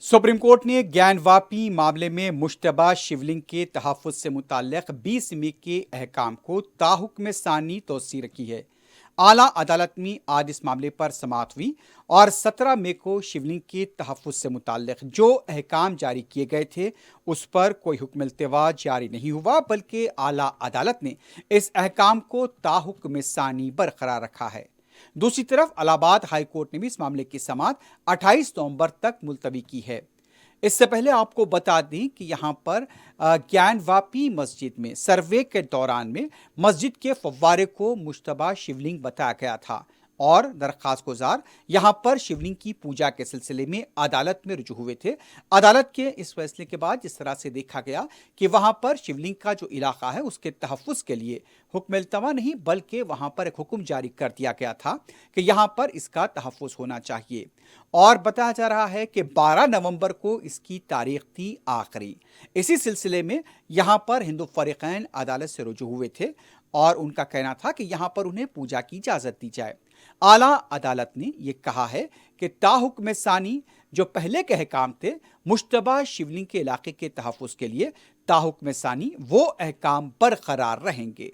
Supreme court ने ज्ञानवापी मामले में मुश्तबा शिवलिंग के तहफ़्फ़ुज़ से मुताल्लिक़ 20 मई के अहकाम को ताहुक्म सानी तोसी रखी है। आला अदालत में आज इस मामले पर समाअत हुई और 17 मई को शिवलिंग के तहफ़्फ़ुज़ से मुताल्लिक़ जो अहकाम जारी किए गए थे उस पर कोई हुक्म इल्तिवा जारी नहीं हुआ, बल्कि आला अदालत ने इस अहकाम को ताहुक्म सानी बरकरार रखा है। दूसरी तरफ इलाहाबाद हाई कोर्ट ने भी इस मामले की समाअत 28 नवंबर तक मुलतवी की है। इससे पहले आपको बता दें कि यहाँ पर ज्ञानवापी मस्जिद में सर्वे के दौरान में मस्जिद के फव्वारे को मुश्तबा शिवलिंग बताया गया था और दरख्वास्त गुजार यहाँ पर शिवलिंग की पूजा के सिलसिले में अदालत में रुजू हुए थे। अदालत के इस फैसले के बाद जिस तरह से देखा गया कि वहाँ पर शिवलिंग का जो इलाका है उसके तहफ़्फ़ुज़ के लिए हुक्म इल्तवा नहीं, बल्कि वहाँ पर एक हुक्म जारी कर दिया गया था कि यहाँ पर इसका तहफ़्फ़ुज़ होना चाहिए। और बताया जा रहा है कि 12 नवंबर को इसकी तारीख थी आखिरी। इसी सिलसिले में यहाँ पर हिंदू फ़रीक़ैन अदालत से रुजू हुए थे और उनका कहना था कि यहाँ पर उन्हें पूजा की इजाज़त दी जाए। आला अदालत ने यह कहा है कि ताहुक्म सानी जो पहले के अहकाम थे मुश्तबा शिवलिंग के इलाके के तहफ़्फ़ुज़ के लिए, ताहुक्म सानी वो अहकाम बरकरार रहेंगे।